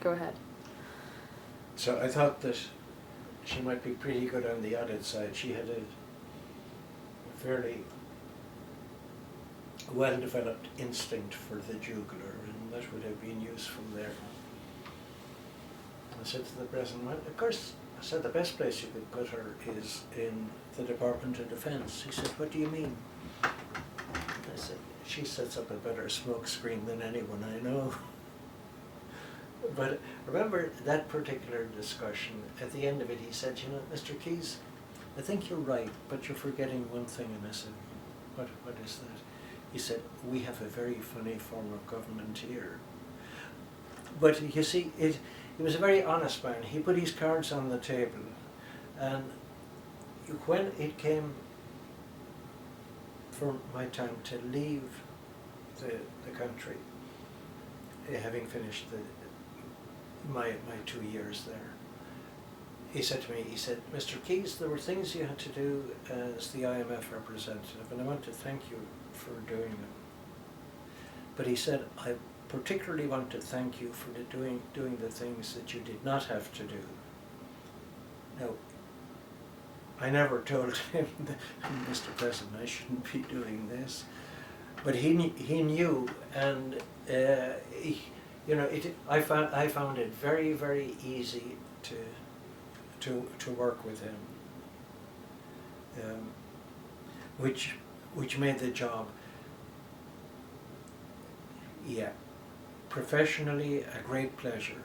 Go ahead. So I thought that she might be pretty good on the audit side. She had a fairly well-developed instinct for the jugular, and that would have been useful there. I said to the president, well, of course, I said the best place you could put her is in the Department of Defence. He said, what do you mean? I said, she sets up a better smoke screen than anyone I know. But remember that particular discussion, at the end of it he said, you know, Mr. Keyes, I think you're right, but you're forgetting one thing. And I said, what is that? He said, we have a very funny form of government here. But you see, he was a very honest man. He put his cards on the table, and when it came for my time to leave the country, having finished my 2 years there, he said to me, he said, Mr. Keyes, there were things you had to do as the IMF representative, and I want to thank you for doing them. But he said, I particularly want to thank you for doing the things that you did not have to do. Now, I never told him, Mr. President, I shouldn't be doing this, but he knew, and you know, I found it very, very easy to work with him, which made the job, yeah, professionally a great pleasure.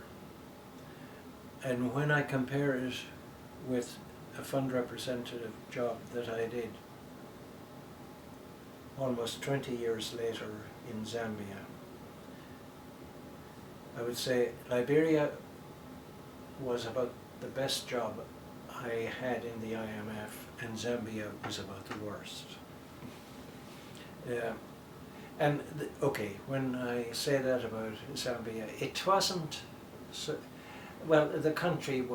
And when I compare it with a fund representative job that I did almost 20 years later in Zambia, I would say Liberia was about the best job I had in the IMF, and Zambia was about the worst. And okay, when I say that about Zambia, it wasn't so, well, the country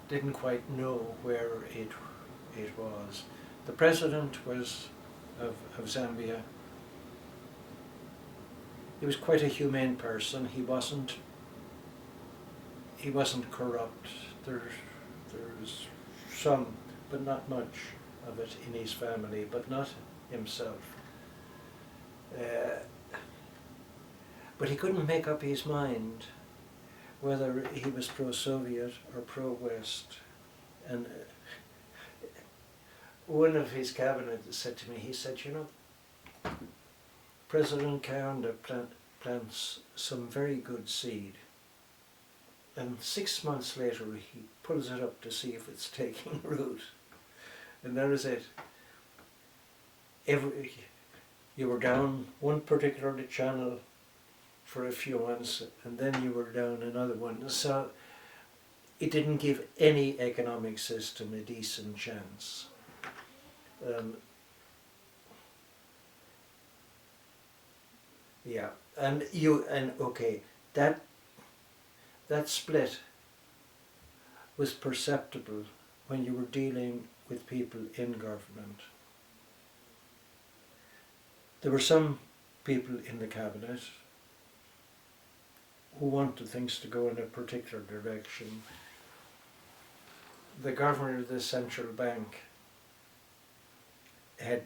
didn't quite know where it was. The president was of Zambia. He was quite a humane person. He wasn't corrupt. There's some, but not much of it in his family, but not himself. But he couldn't make up his mind whether he was pro-Soviet or pro-West. And one of his cabinet said to me, he said, you know, President Kaunda plants some very good seed, and 6 months later he pulls it up to see if it's taking root. And that is it. You were down one particular channel for a few months, and then you were down another one. So it didn't give any economic system a decent chance. Yeah, and okay, that split was perceptible when you were dealing with people in government. There were some people in the cabinet who wanted things to go in a particular direction. The governor of the central bank had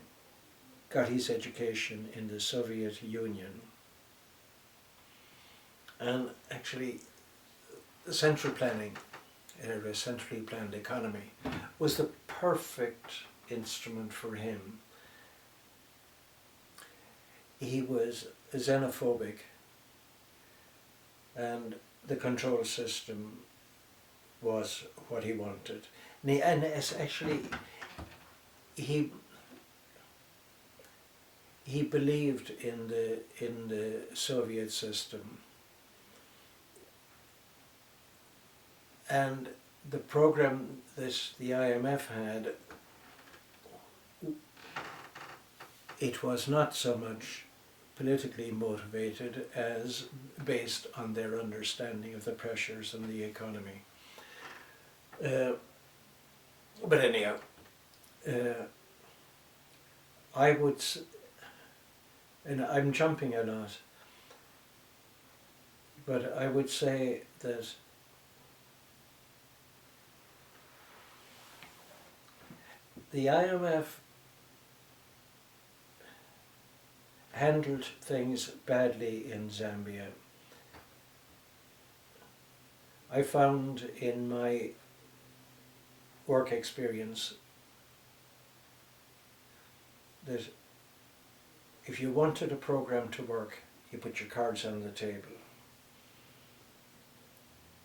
got his education in the Soviet Union, and actually the central planning, a centrally planned economy, was the perfect instrument for him. He was xenophobic, and the control system was what he wanted. And actually, he believed in the Soviet system, and the program that the IMF had, it was not so much politically motivated as based on their understanding of the pressures in the economy. But anyhow, I would, and I'm jumping a lot, But I would say that the IMF handled things badly in Zambia. I found in my work experience that if you wanted a program to work, you put your cards on the table.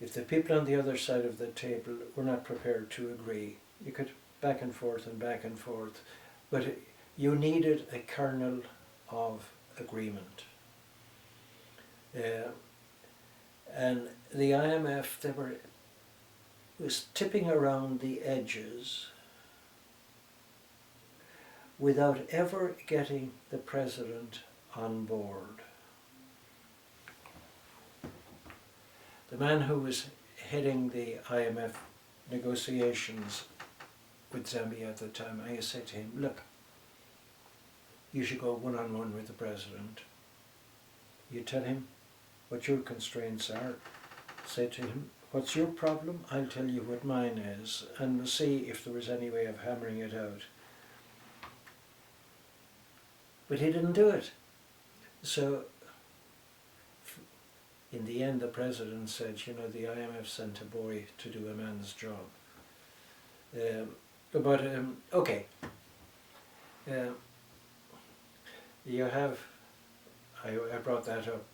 If the people on the other side of the table were not prepared to agree, you could back and forth, but you needed a kernel of agreement. And the IMF, was tipping around the edges without ever getting the president on board. The man who was heading the IMF negotiations with Zambia at the time, I said to him, look, you should go one-on-one with the president. You tell him what your constraints are. Say to him, what's your problem? I'll tell you what mine is, and we'll see if there was any way of hammering it out. But he didn't do it. So in the end, the president said, you know, the IMF sent a boy to do a man's job. Okay. You have, I brought that up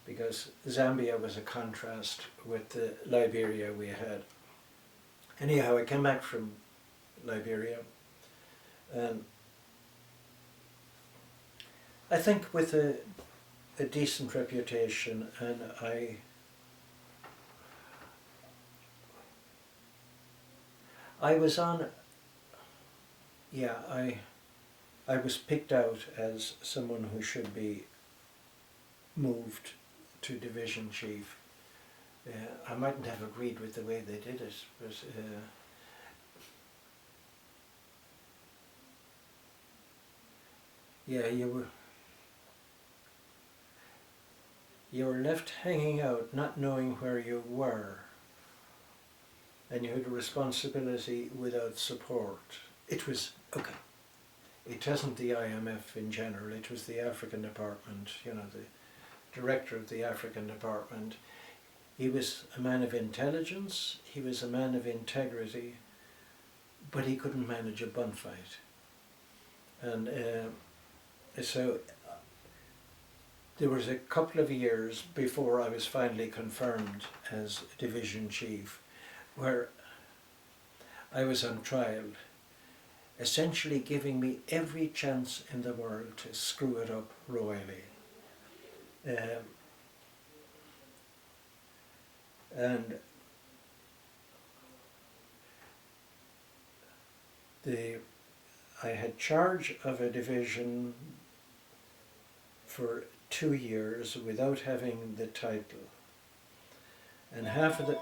because Zambia was a contrast with the Liberia we had. Anyhow, I came back from Liberia, and I think with a decent reputation, and I was on, yeah, I was picked out as someone who should be moved to division chief. I mightn't have agreed with the way they did it, but yeah, you were left hanging out, not knowing where you were, and you had a responsibility without support. It was, okay, it wasn't the IMF in general, it was the African department, you know, the director of the African department. He was a man of intelligence, he was a man of integrity, but he couldn't manage a bun fight. And so there was a couple of years before I was finally confirmed as division chief, where I was on trial, essentially giving me every chance in the world to screw it up royally. And I had charge of a division for 2 years without having the title, and half of the